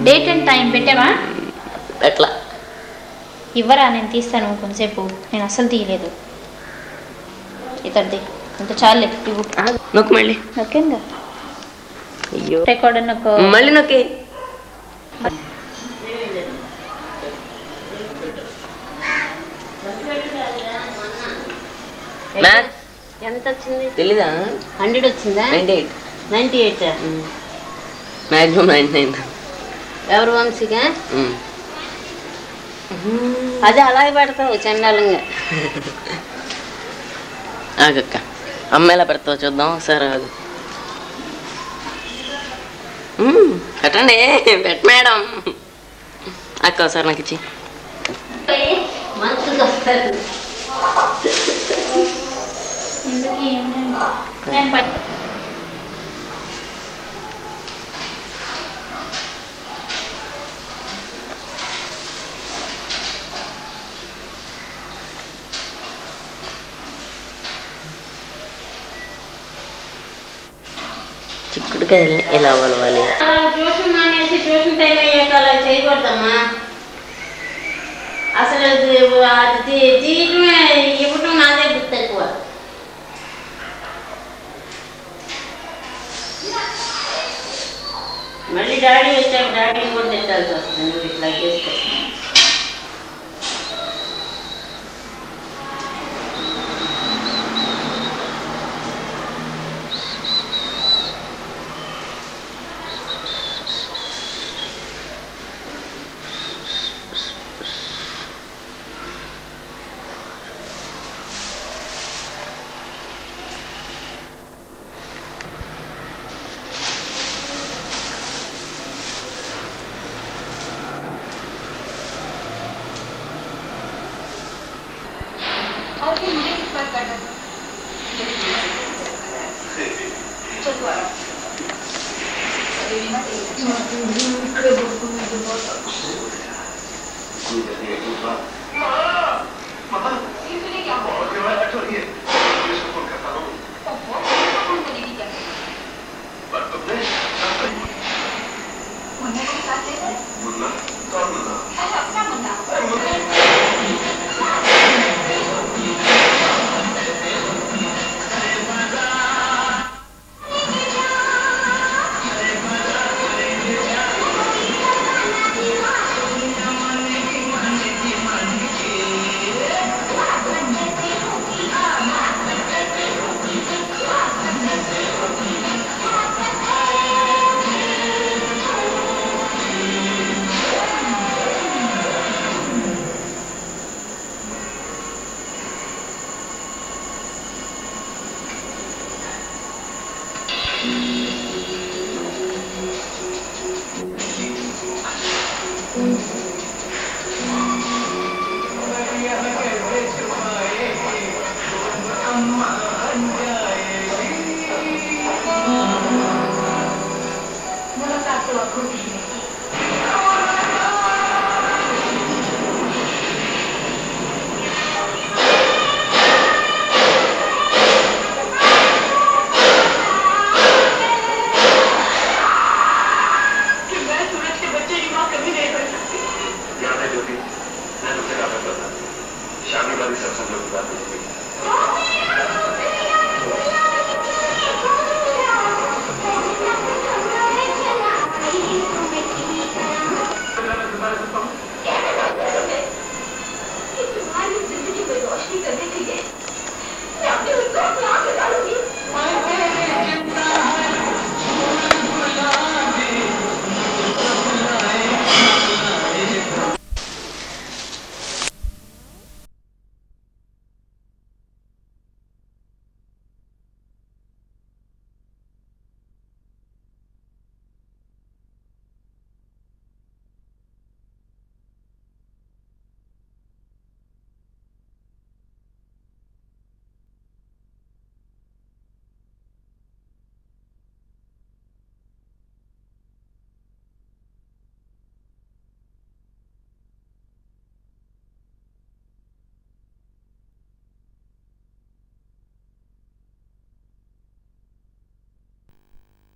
Date and time పెట్టావా? ఎట్లా ఇవ్వరా, నేను తీస్తాను కొంతసేపు. నేను అస్సలు తీయలేదు. ఇతడిది ఇంత చాలే ఇవ్వు. నొక్కు మళ్ళీ. ఓకేగా? అయ్యో రికార్డ్ నొక్కు మళ్ళీ నొక్కి. ఎంత వచ్చింది తెలీదా? 100 వచ్చిందా? 98. 98 మ్యాక్సిమం 99. ఎవరు వంశీగా? అదే అలాగే పెడతావు చండాలంగా. ఆగక్క, అమ్మ ఎలా పెడతావు చూద్దాం ఒకసారి. ఆగు. పెట్టండి, పెట్ట మేడం. అక్క ఒకసారి నాకు ఇచ్చి. మంచిగా వస్తారు. చిక్కుడుకాయ ఎలా వలవాలి? ట్యూషన్ మానేసి ట్యూషన్ టైం అయ్యాక అలా చేయకూడదమ్మా. అసలు అది తీయటమే ఇవ్వటం నాదే గుర్తు ఎక్కువ. మళ్ళీ డాడీ వచ్చాక డాడీని కూడా తిట్టాల్సి వస్తుంది నువ్వు ఇట్లా చేస్తే.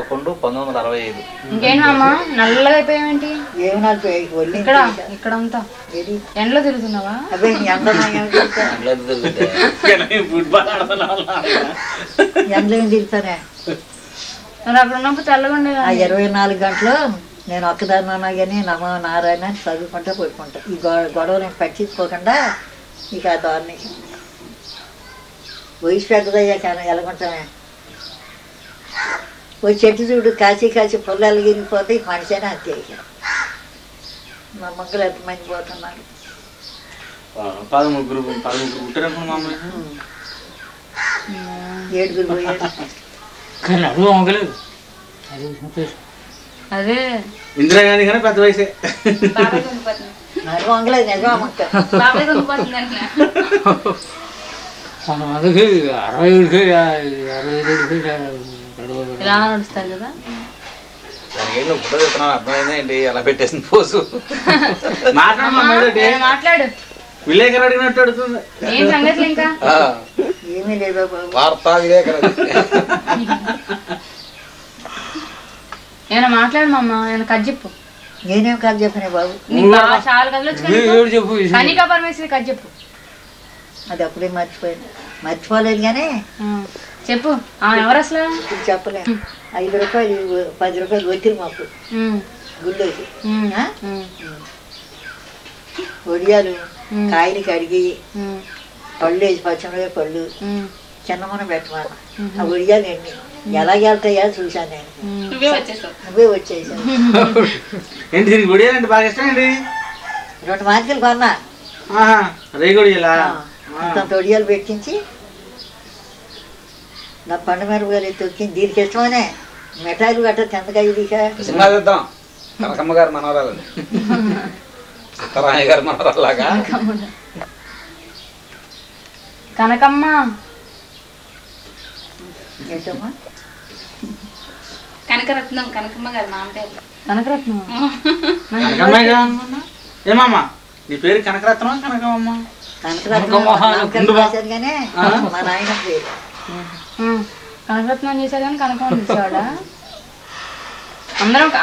1965. ఇంకేంటమ్మా నల్లగా అయిపోయావేంటి? ఏమి నాకు ఇక్కడ ఇక్కడంతా ఎండలో తిరుగుతున్నావా? అదే ఫుట్బాల్ ఆడుతున్నాను. ఎండలో ఏం తిరుగుతానే? మరి అక్కడ ఉన్నప్పుడు తెల్లగా ఉండేదా? 24 గంటలు నేను ఒక్కదాన్ని ఉన్నా కానీ నమో నారాయణ అని చదువుకుంటా పడుకుంటా. ఈ గొడవలు నేను పట్టించుకోకుండా ఇక ఆ దాన్ని వయసు పెద్దదయ్యాక ఎలాగుంటానే. ఓ చెట్టు చూడు కాచి పొలాలు గిరిగిపోతే మనిషి అని అంతే. ఇక మా మొక్కలు ఎంతమంది పోతున్నారు. 13 పుట్టారు మామూలు. 7 పోయారు. కానీ అడుగు వంగలేదు. అదే ఇందిరాగాంధీ కానీ పెద్ద వయసే. అది వంగలేదు నిజమా మొక్క. అందుకే 67కి 65కి ఇలా నడుస్తారు కదా. దానికి ఫోటో చెప్తున్నాను అర్థమైందా ఏంటి అలా పెట్టేసింది పోసు. మాట్లాడు. విలేకరు అడిగినట్టు అడుగుతుంది. ఏం సంగతులు ఇంకా? ఏమీ లేదు బాబు. వార్తా విలేకరు. ఏమైనా మాట్లాడు మామ, ఏమైనా కథ చెప్పు. నేనేం కాదు చెప్పనే బాబు. నీకు బాగా చాలా కథలు వచ్చి కనికా పరమేశ్వరి కథ చెప్పు. అది అప్పుడే మర్చిపోలేదు కానీ చెప్పు. ఎవరు అసలు? ఇప్పుడు చెప్పలేము. 5 రూపాయలు 10 రూపాయలు వచ్చింది మాకు గుళ్ళోకి. వడియాలు కాయలు కడిగి పళ్ళు వేసి పచ్చిమిరపకాయ పళ్ళు చిన్నమన పెట్టమన్న. ఆ వడియాలు ఎన్ని ఎలాగెళ్తాయా చూశాను నేను. నువ్వే వచ్చేసాను. ఏంటి దీనికి గుడియాలంటే బాగా ఇష్టం అండి. 2 మార్కెలు కొన్నా. రేగుడియలా అంత వడియాలు పెట్టించి నా పండు మిరపకాయలు తొక్కింది. దీనికి ఇష్టమనే మిఠాయిలు గట్ట తెందకాయ సినిమా చూద్దాం. కనకమ్మ గారు మనవరాలు, సీతారామయ్య గారు మనవరాలాగా. కనకమ్మ ఏంటమ్మా కనకరత్నం, కనకమ్మ గారు మా అంటే కనకరత్నం. ఏమమ్మా నీ పేరు కనకరత్నం కనకమ్మ? కనకరత్నం రాశారు కానీ మా నాయన పేరు. కనకరత్నం చేశారు కానీ కనకం అని పిలిచేవాడా?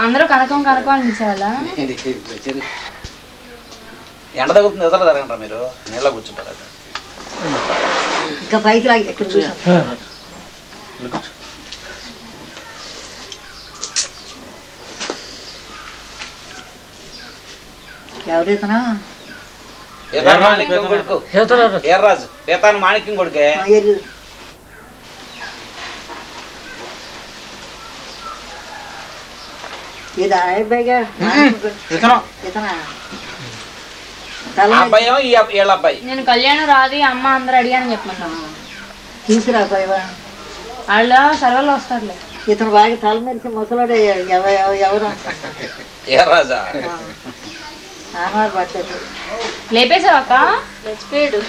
అందరూ కనకం అని పిలిచేవాళ్ళ? ఎండ తగ్గుతుంది ఎదురు జరగంటారా మీరు? నీళ్ళ కూర్చుంటారు. ఇంకా పైకి లాగి ఎక్కడ చూసాం. ఎవరైతున్నా కొడుకు ఏర్రాజు పీతాను మాణిక్యం కొడుకే. ఇది అబ్బాయిగా అబ్బాయి వీళ్ళ అబ్బాయి. నేను కళ్యాణం రాది అమ్మ అందరూ అడిగానని చెప్పమన్నా. తీసుకురా అబ్బాయివా. వాళ్ళు సర్వల్లో వస్తారులే. ఇతను బాగా తల మెరిసి ముసలాడు. ఎవరు ఏ రాజా ఆనాడు పట్టదు. లేపేశావు అక్క? చచ్చిపోయాడు.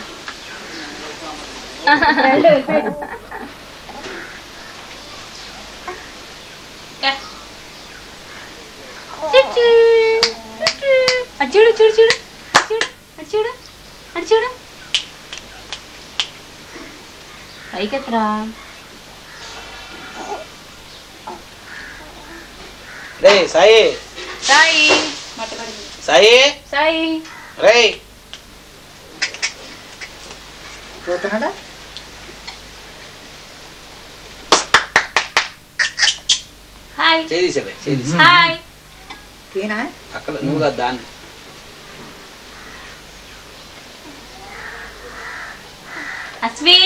చూడు చూడు చూడు చూడు చూడు అటు చూడు. పైకెత్తరా. సాయి సాయి సాయి సాయి రే పోతున్నాడా? హాయ్ చేసేవే హాయ్. తీనా అక్కడ నువ్వు కదా దాన్ని. అస్వి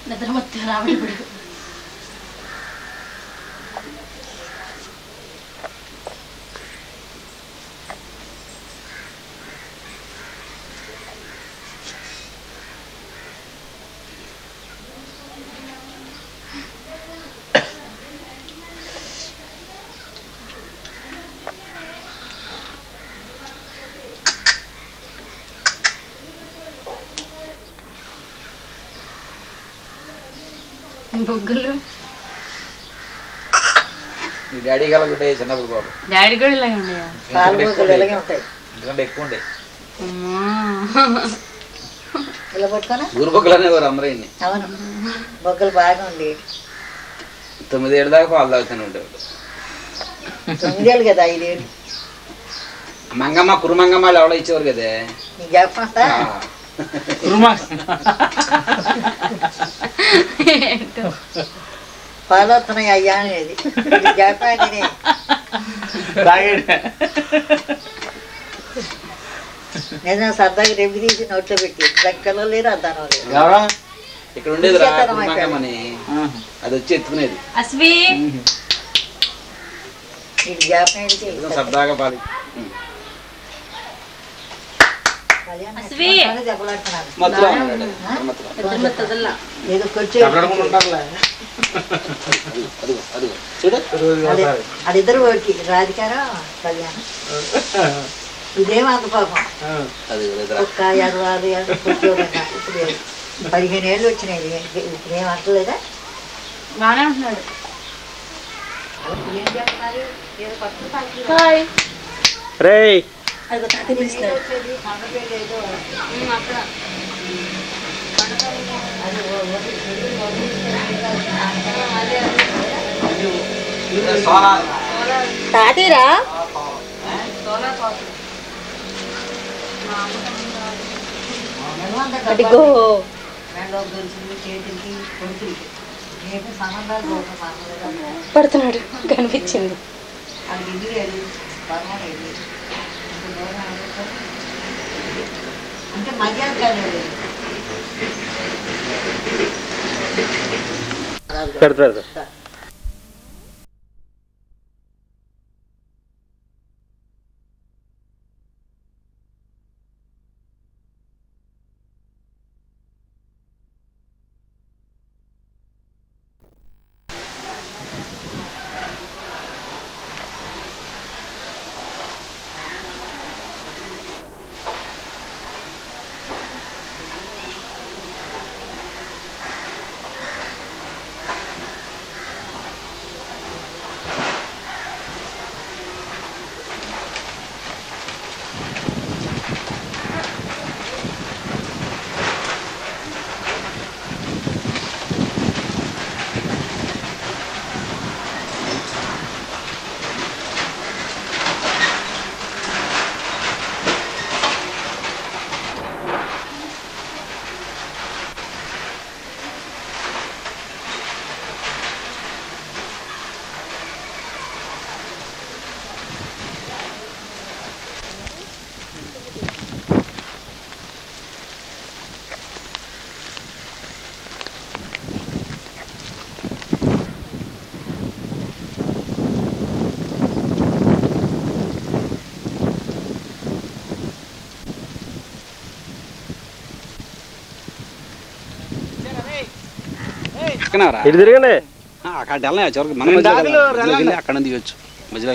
నిద్ర మొత్తం రావడం ఇప్పుడు. బొగ్గులు మీ డాడీ గల ఉంటాయి చిన్నప్పుడు బాబు. డాడీ కూడా ఇలాగే ఉన్నాయా? పాలు బొగ్గులు ఇలాగే ఉంటాయి. ఎందుకంటే ఎక్కువ ఉంటాయి. ఇలా పట్టుకోనా ఊరు బొగ్గలు అనేవారు అందరూ ఇన్ని. అవును బొగ్గలు బాగా ఉంది 9 ఏళ్ళ దాకా పాలు తాగుతూనే ఉండేవాడు. 9 ఏళ్ళు కదా 5 ఏళ్ళు మంగమ్మ కురుమంగమ్మ ఎవడో ఇచ్చేవారు కదే. నీకు చెప్పంతా పాలు వస్తున్నాయి అయ్యా అనేది చెప్పాలి నిజం సరదాగా రెబ్బి తీసి నోట్లో పెట్టి దగ్గరలో లేరు అద్దానం లేదు ఇక్కడ ఉండేది కురుమంగమ్మని, అది వచ్చి ఎత్తుకునేది. అస్వి నీకు జ్ఞాపకం సరదాగా పాలు అస్వి చెప్పలాడుతున్నాను మత్తులో ఏదో కొంచెం చూడు అదిద్దరు ఓడికి రాధికారం కళ్యాణం ఇదేం అంత పాపం అది ఒక్క 56 ఏళ్ళు కూర్చోలేక ఇప్పుడు 15 ఏళ్ళు వచ్చినాయి ఇప్పుడు ఏం అంటలేదా బాగానే ఉంటున్నాడు. ఏం చెప్తున్నారు ఏదో కొత్త పాటలు హాయ్ రేయ్ అది తాత పిలుస్తాడు. కొండపేట ఏదో అక్కడ తాతీరా అడిగో చేతులకి కొడుకులకి నేను సంబంధాలు మామూలుగా పడుతున్నాడు కనిపించింది. అది ఇల్లు లేదు బలం లేదు అంటే మర్యాద కాలేదు పెడతారు ఇటు తిరగండి అక్కడ వెళ్ళినా చివరికి మనం అక్కడ దిగొచ్చు మధ్యలో